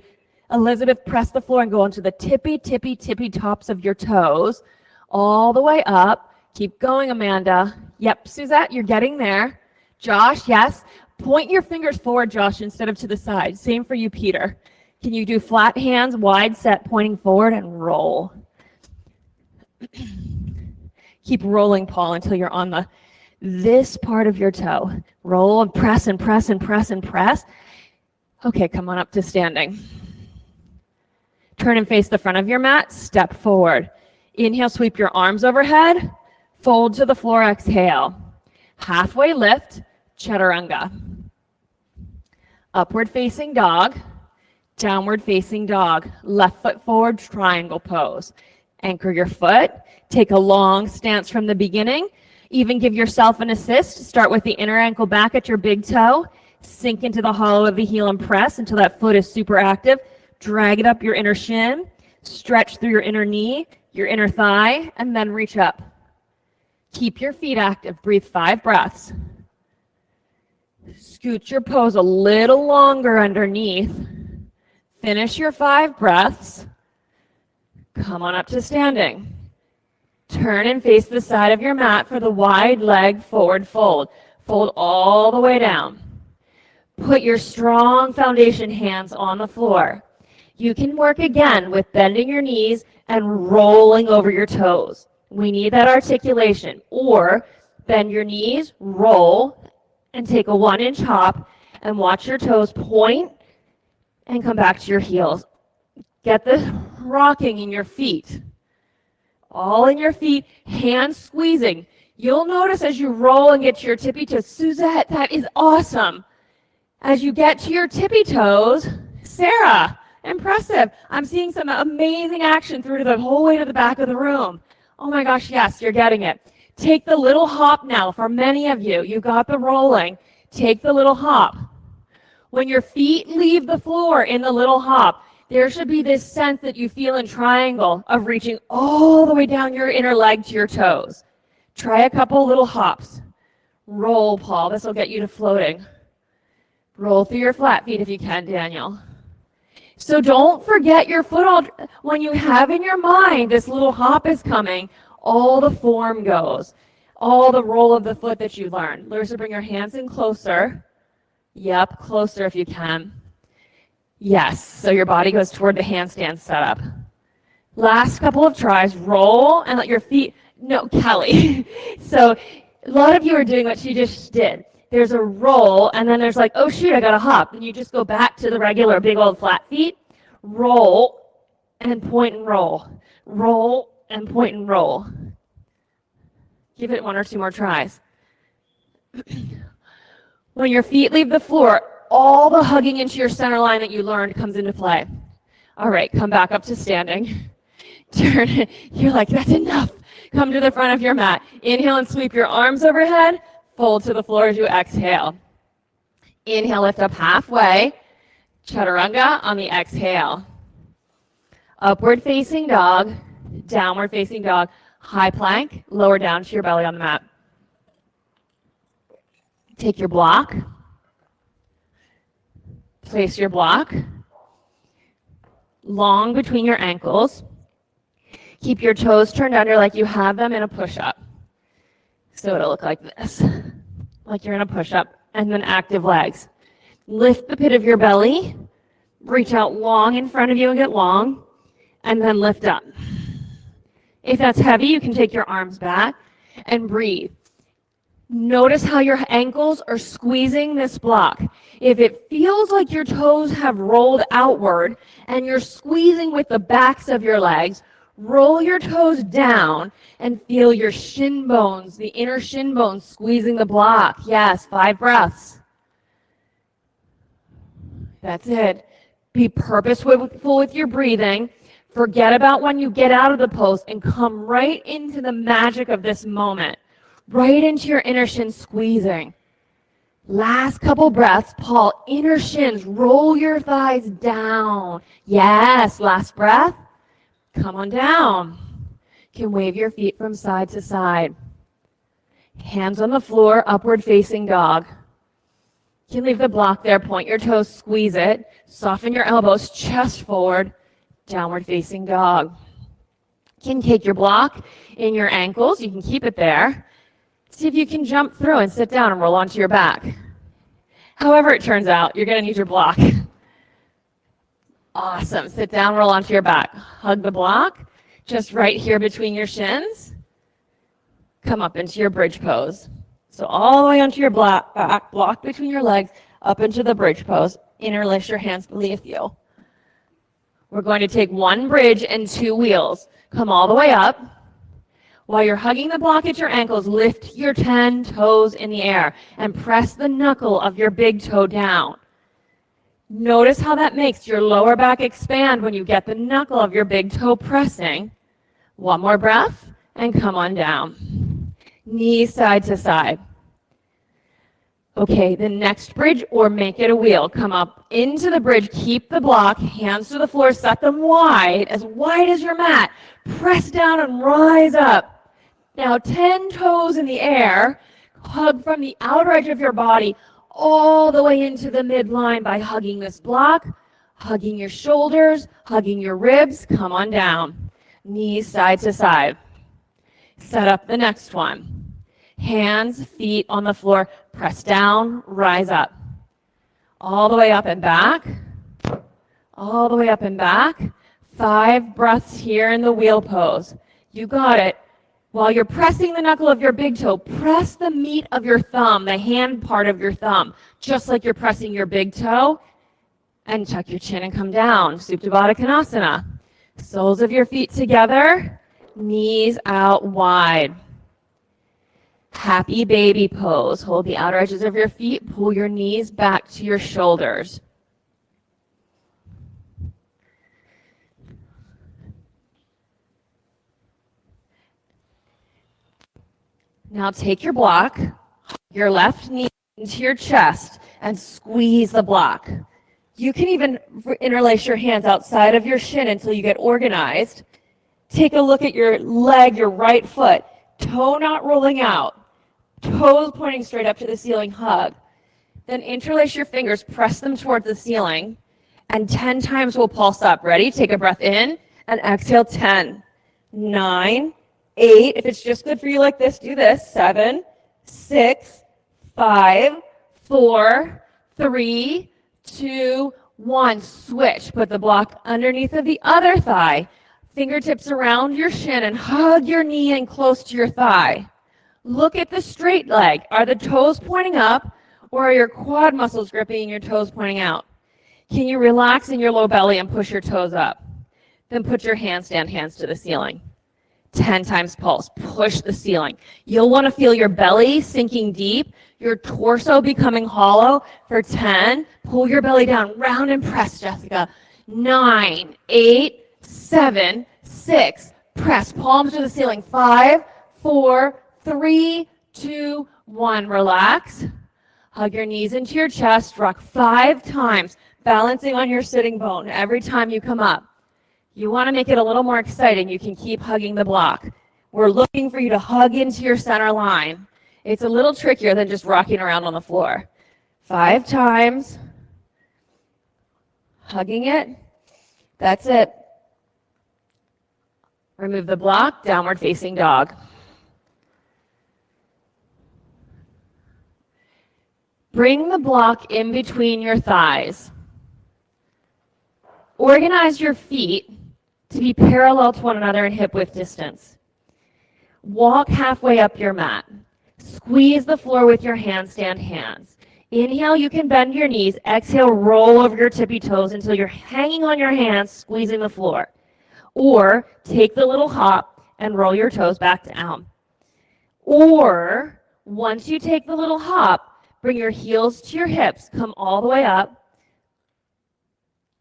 Elizabeth, press the floor and go onto the tippy tops of your toes. All the way up. Keep going, Amanda. Yep, Suzette, you're getting there. Josh, yes. Point your fingers forward, Josh, instead of to the side. Same for you, Peter. Can you do flat hands, wide set, pointing forward, and roll? Keep rolling, Paul, until you're on this part of your toe. Roll and press and press and press and press. Okay, come on up to standing. Turn and face the front of your mat. Step forward. Inhale, sweep your arms overhead. Fold to the floor, exhale. Halfway lift, chaturanga. Upward facing dog, downward facing dog. Left foot forward, triangle pose. Anchor your foot. Take a long stance from the beginning. Even give yourself an assist. Start with the inner ankle back at your big toe. Sink into the hollow of the heel and press until that foot is super active. Drag it up your inner shin. Stretch through your inner knee, your inner thigh, and then reach up. Keep your feet active. Breathe 5 breaths. Scoot your pose a little longer underneath. Finish your 5 breaths. Come on up to standing. Turn and face the side of your mat for the wide leg forward fold. Fold all the way down. Put your strong foundation hands on the floor. You can work again with bending your knees and rolling over your toes. We need that articulation. Or bend your knees, roll, and take a 1-inch hop and watch your toes point and come back to your heels. Get this rocking in your feet. All in your feet, hands squeezing. You'll notice as you roll and get to your tippy toes, Suzette, that is awesome. As you get to your tippy toes, Sarah, impressive. I'm seeing some amazing action through to the whole way to the back of the room. Oh my gosh, yes, you're getting it. Take the little hop now. For many of you, you got the rolling. Take the little hop. When your feet leave the floor in the little hop, there should be this sense that you feel in triangle of reaching all the way down your inner leg to your toes. Try a couple little hops. Roll, Paul. This will get you to floating. Roll through your flat feet if you can, Daniel. So don't forget your foot. When you have in your mind this little hop is coming, all the form goes. All the roll of the foot that you learned. Larissa, bring your hands in closer. Yep, closer if you can. Yes, so your body goes toward the handstand setup. Last couple of tries. Roll and let your feet, no, Kelly. So a lot of you are doing what she just did. There's a roll, and then there's like, oh shoot, I got to hop. And you just go back to the regular big old flat feet. Roll and point and roll. Roll and point and roll. Give it 1 or 2 more tries. When your feet leave the floor, all the hugging into your center line that you learned comes into play. All right, come back up to standing. Turn. You're like, that's enough. Come to the front of your mat. Inhale and sweep your arms overhead. Fold to the floor as you exhale. Inhale, lift up halfway. Chaturanga on the exhale. Upward facing dog. Downward facing dog. High plank. Lower down to your belly on the mat. Take your block. Place your block long between your ankles. Keep your toes turned under like you have them in a push-up. So it'll look like this, like you're in a push-up, and then active legs. Lift the pit of your belly, reach out long in front of you and get long, and then lift up. If that's heavy, you can take your arms back and breathe. Notice how your ankles are squeezing this block. If it feels like your toes have rolled outward and you're squeezing with the backs of your legs, roll your toes down and feel your shin bones, the inner shin bones squeezing the block. Yes, 5 breaths. That's it. Be purposeful with your breathing. Forget about when you get out of the pose and come right into the magic of this moment. Right into your inner shin squeezing. Last couple breaths, Paul, inner shins, roll your thighs down. Yes, last breath. Come on down. You can wave your feet from side to side. Hands on the floor, upward facing dog. You can leave the block there, point your toes, squeeze it, soften your elbows, chest forward, downward facing dog. You can take your block in your ankles, you can keep it there. See if you can jump through and sit down and roll onto your back. However it turns out, you're going to need your block. Awesome. Sit down, roll onto your back. Hug the block, just right here between your shins. Come up into your bridge pose. So all the way onto your back, block between your legs, up into the bridge pose. Interlace your hands beneath you. We're going to take one bridge and 2 wheels. Come all the way up. While you're hugging the block at your ankles, lift your 10 toes in the air and press the knuckle of your big toe down. Notice how that makes your lower back expand when you get the knuckle of your big toe pressing. One more breath and come on down. Knees side to side. Okay, the next bridge, or make it a wheel. Come up into the bridge, keep the block, hands to the floor, set them wide as your mat. Press down and rise up. Now 10 toes in the air, hug from the outer edge of your body all the way into the midline by hugging this block, hugging your shoulders, hugging your ribs. Come on down. Knees side to side. Set up the next one. Hands, feet on the floor. Press down, rise up. All the way up and back. All the way up and back. 5 breaths here in the wheel pose. You got it. While you're pressing the knuckle of your big toe, press the meat of your thumb, the hand part of your thumb, just like you're pressing your big toe. And tuck your chin and come down. Supta Baddha Konasana. Soles of your feet together, knees out wide. Happy baby pose. Hold the outer edges of your feet. Pull your knees back to your shoulders. Now take your block, your left knee into your chest, and squeeze the block. You can even interlace your hands outside of your shin until you get organized. Take a look at your leg, your right foot. Toe not rolling out. Toes pointing straight up to the ceiling, hug. Then interlace your fingers, press them towards the ceiling, and 10 times we'll pulse up. Ready? Take a breath in and exhale. 10, 9, 8. If it's just good for you like this, do this. 7, 6, 5, 4, 3, 2, 1. Switch. Put the block underneath of the other thigh. Fingertips around your shin and hug your knee in close to your thigh. Look at the straight leg. Are the toes pointing up or are your quad muscles gripping and your toes pointing out? Can you relax in your low belly and push your toes up? Then put your handstand hands to the ceiling. 10 times pulse. Push the ceiling. You'll want to feel your belly sinking deep, your torso becoming hollow for 10. Pull your belly down. Round and press, Jessica. 9, 8, 7, 6. Press. Palms to the ceiling. 5, 4, 3, 2, 1. Relax. Hug your knees into your chest. Rock 5 times, balancing on your sitting bone every time you come up. You want to make it a little more exciting. You can keep hugging the block. We're looking for you to hug into your center line. It's a little trickier than just rocking around on the floor. 5 times. Hugging it. That's it. Remove the block, downward facing dog. Bring the block in between your thighs. Organize your feet to be parallel to one another in hip width distance. Walk halfway up your mat. Squeeze the floor with your handstand hands. Inhale, you can bend your knees. Exhale, roll over your tippy toes until you're hanging on your hands, squeezing the floor. Or take the little hop and roll your toes back down. Or once you take the little hop, bring your heels to your hips, come all the way up,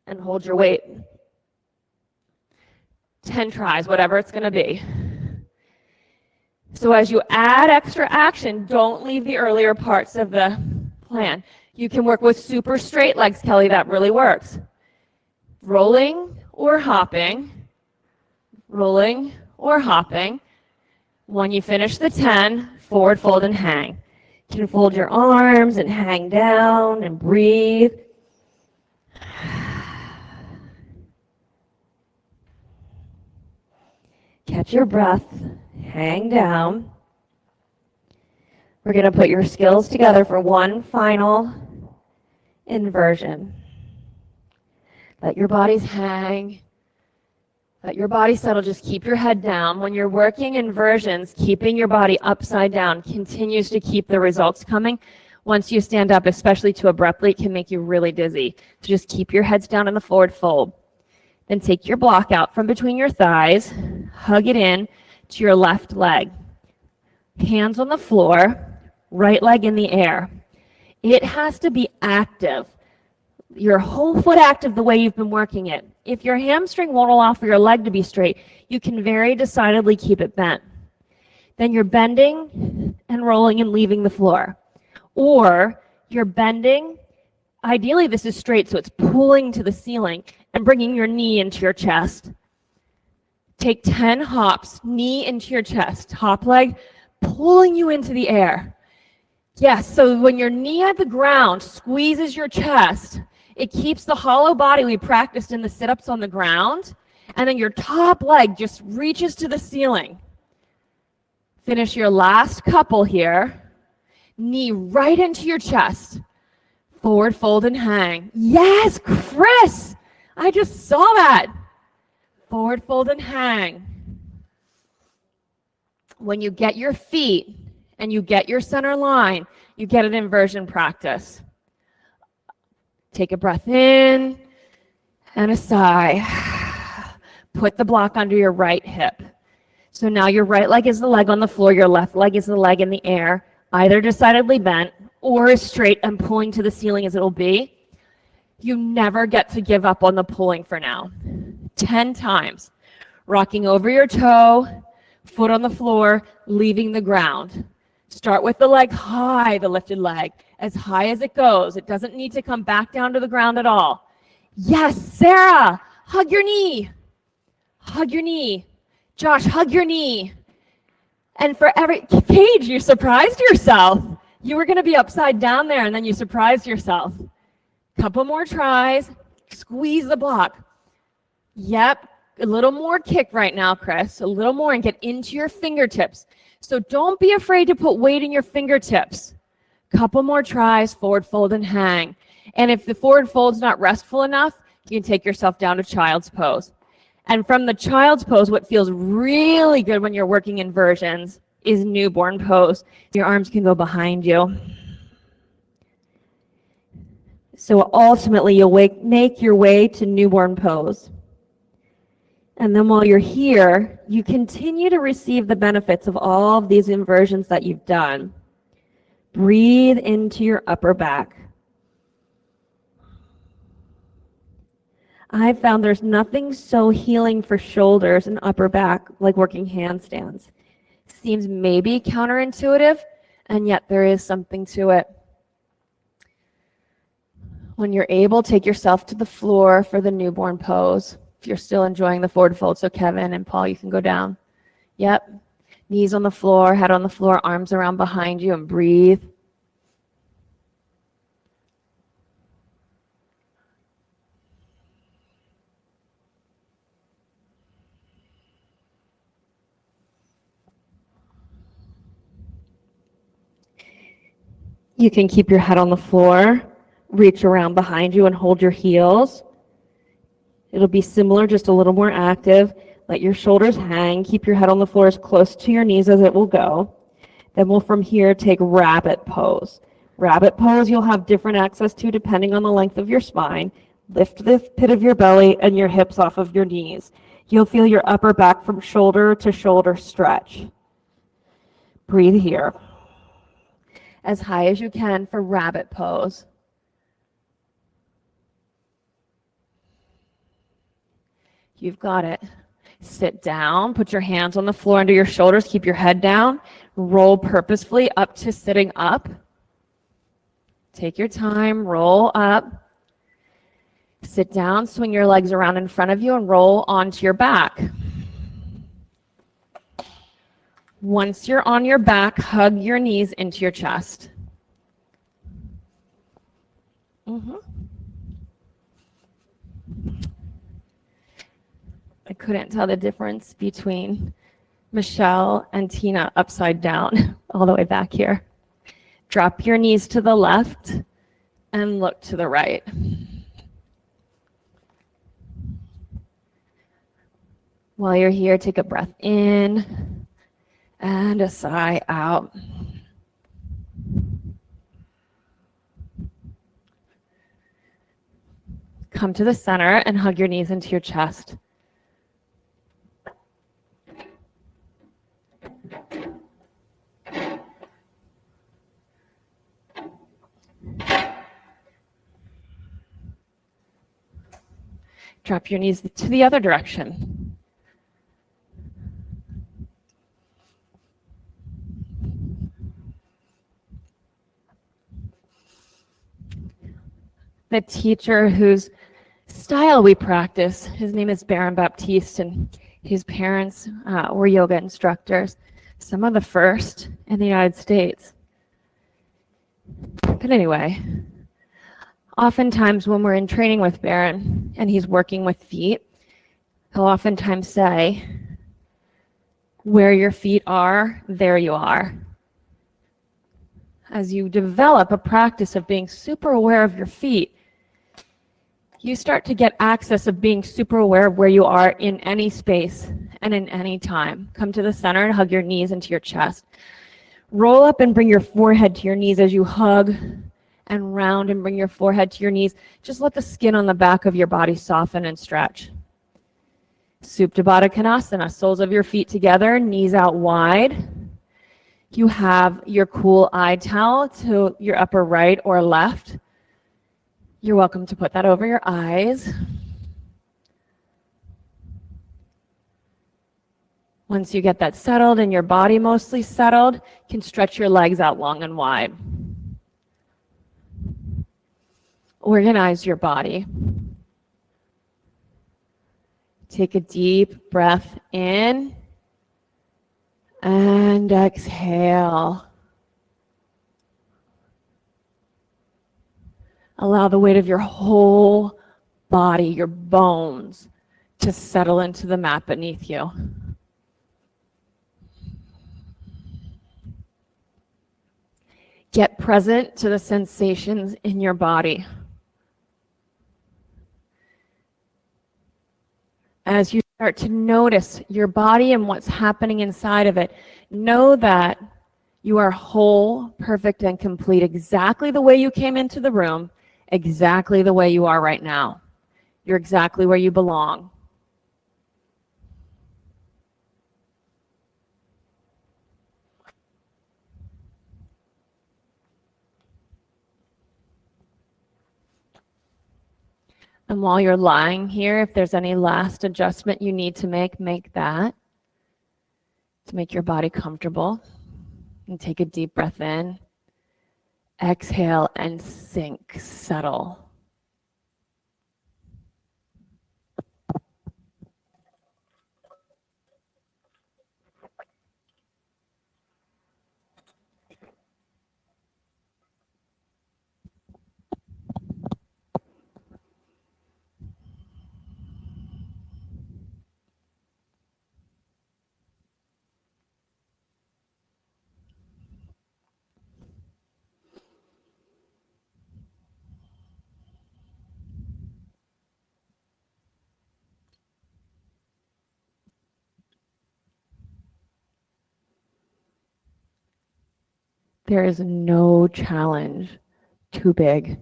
and hold your weight. 10 tries, whatever it's going to be. So as you add extra action, don't leave the earlier parts of the plan. You can work with super straight legs, Kelly, that really works. Rolling or hopping, rolling or hopping. When you finish the 10, forward fold and hang. You can fold your arms and hang down and breathe. Catch your breath, hang down. We're going to put your skills together for one final inversion. Let your bodies hang. Let your body settle. Just keep your head down. When you're working inversions, keeping your body upside down continues to keep the results coming. Once you stand up, especially to abruptly, it can make you really dizzy. So just keep your heads down in the forward fold. Then take your block out from between your thighs, hug it in to your left leg. Hands on the floor, right leg in the air. It has to be active. Your whole foot active the way you've been working it. If your hamstring won't allow for your leg to be straight, you can very decidedly keep it bent. Then you're bending and rolling and leaving the floor. Or you're bending. Ideally, this is straight, so it's pulling to the ceiling and bringing your knee into your chest. Take 10 hops, knee into your chest, hop leg, pulling you into the air. Yes, so when your knee at the ground squeezes your chest, it keeps the hollow body we practiced in the sit-ups on the ground, and then your top leg just reaches to the ceiling. Finish your last couple here. Knee right into your chest. Forward fold and hang. Yes, Chris! I just saw that. Forward fold and hang. When you get your feet and you get your center line, you get an inversion practice. Take a breath in and a sigh. Put the block under your right hip. So now your right leg is the leg on the floor, your left leg is the leg in the air, either decidedly bent or as straight and pulling to the ceiling as it'll be. You never get to give up on the pulling for now. 10 times. Rocking over your toe, foot on the floor, leaving the ground. Start with the leg high, the lifted leg, as high as it goes. It doesn't need to come back down to the ground at all. Yes, Sarah, hug your knee. Hug your knee. Josh, hug your knee. And for every, Paige, you surprised yourself. You were going to be upside down there, and then you surprised yourself. Couple more tries. Squeeze the block. Yep, a little more kick right now, Chris. A little more, and get into your fingertips. So don't be afraid to put weight in your fingertips. Couple more tries, forward fold and hang. And if the forward fold's not restful enough, you can take yourself down to child's pose. And from the child's pose, what feels really good when you're working inversions is newborn pose. Your arms can go behind you. So ultimately, you'll make your way to newborn pose. And then while you're here, you continue to receive the benefits of all of these inversions that you've done. Breathe into your upper back. I've found there's nothing so healing for shoulders and upper back like working handstands. Seems maybe counterintuitive, and yet there is something to it. When you're able, take yourself to the floor for the newborn pose. If you're still enjoying the forward fold, so Kevin and Paul, you can go down. Yep. Knees on the floor, head on the floor, arms around behind you, and breathe. You can keep your head on the floor, reach around behind you and hold your heels. It'll be similar, just a little more active. Let your shoulders hang. Keep your head on the floor as close to your knees as it will go. Then we'll from here take rabbit pose. Rabbit pose you'll have different access to depending on the length of your spine. Lift the pit of your belly and your hips off of your knees. You'll feel your upper back from shoulder to shoulder stretch. Breathe here. As high as you can for rabbit pose. You've got it. Sit down, put your hands on the floor under your shoulders, keep your head down, roll purposefully up to sitting up. Take your time, roll up. Sit down, swing your legs around in front of you and roll onto your back. Once you're on your back, hug your knees into your chest. I couldn't tell the difference between Michelle and Tina upside down, all the way back here. Drop your knees to the left and look to the right. While you're here, take a breath in and a sigh out. Come to the center and hug your knees into your chest. Drop your knees to the other direction. The teacher whose style we practice, his name is Baron Baptiste, and his parents were yoga instructors, some of the first in the United States. But anyway, oftentimes when we're in training with Baron and he's working with feet, he'll oftentimes say, where your feet are, there you are. As you develop a practice of being super aware of your feet, you start to get access of being super aware of where you are in any space and in any time. Come to the center and hug your knees into your chest. Roll up and bring your forehead to your knees as you hug and round and bring your forehead to your knees. Just let the skin on the back of your body soften and stretch. Supta Baddha Konasana, soles of your feet together, knees out wide. You have your cool eye towel to your upper right or left. You're welcome to put that over your eyes. Once you get that settled and your body mostly settled, you can stretch your legs out long and wide. Organize your body. Take a deep breath in and exhale. Allow the weight of your whole body, your bones, to settle into the mat beneath you. Get present to the sensations in your body. As you start to notice your body and what's happening inside of it, know that you are whole, perfect, and complete exactly the way you came into the room, exactly the way you are right now. You're exactly where you belong. And while you're lying here, if there's any last adjustment you need to make that to make your body comfortable. And take a deep breath in. Exhale and sink, settle. There is no challenge too big.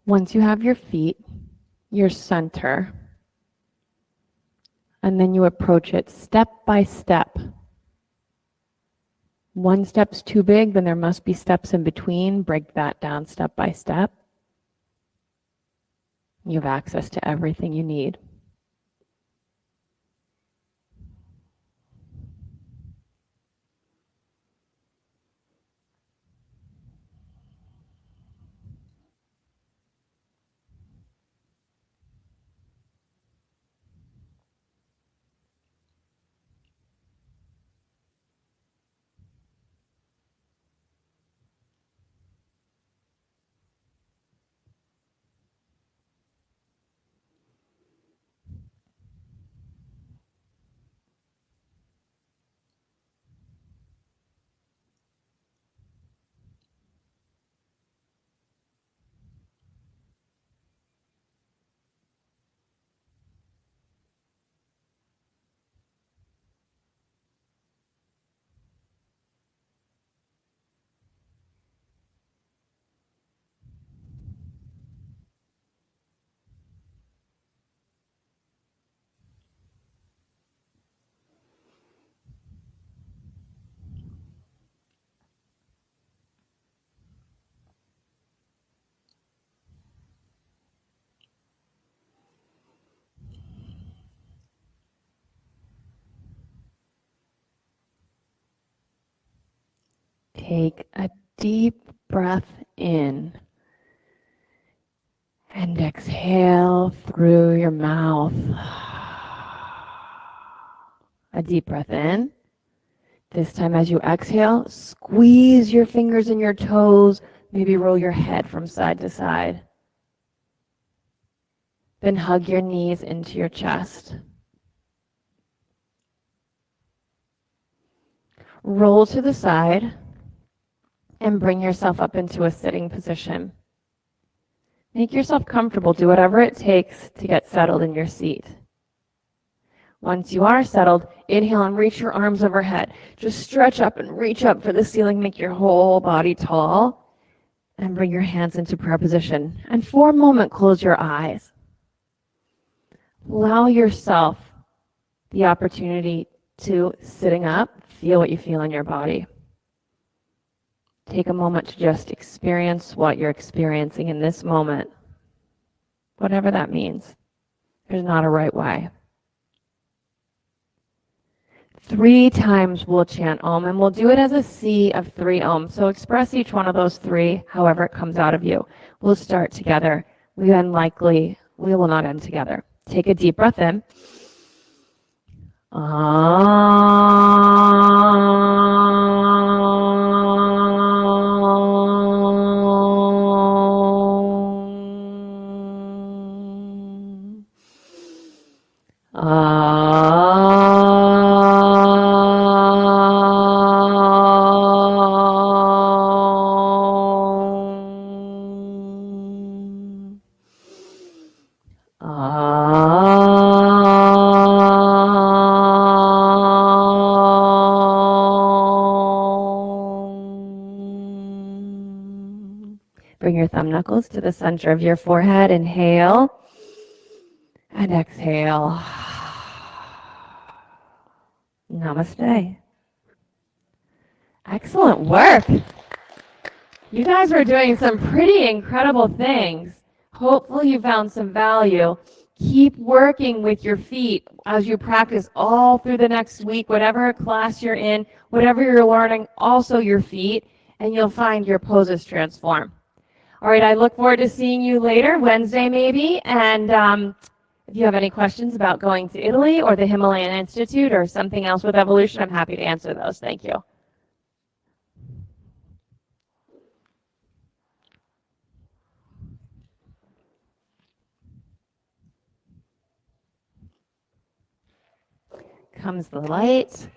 Once you have your feet, your center, and then you approach it step by step. One step's too big, then there must be steps in between. Break that down step by step. You have access to everything you need. Take a deep breath in and exhale through your mouth. A deep breath in. This time as you exhale, squeeze your fingers and your toes, maybe roll your head from side to side. Then hug your knees into your chest. Roll to the side and bring yourself up into a sitting position. Make yourself comfortable. Do whatever it takes to get settled in your seat. Once you are settled, inhale and reach your arms overhead. Just stretch up and reach up for the ceiling. Make your whole body tall. And bring your hands into prayer position. And for a moment, close your eyes. Allow yourself the opportunity to, sitting up, feel what you feel in your body. Take a moment to just experience what you're experiencing in this moment, whatever that means. There's not a right way. 3 times we'll chant Om, and we'll do it as a sea of 3 Om. So express each one of those 3, however it comes out of you. We'll start together. We will not end together. Take a deep breath in. Bring your thumb knuckles to the center of your forehead. Inhale and exhale. Namaste. Excellent work. You guys are doing some pretty incredible things. Hopefully you found some value. Keep working with your feet as you practice all through the next week, whatever class you're in, whatever you're learning, also your feet, and you'll find your poses transform. All right, I look forward to seeing you later, Wednesday maybe, and if you have any questions about going to Italy or the Himalayan Institute or something else with evolution, I'm happy to answer those. Thank you. Comes the light.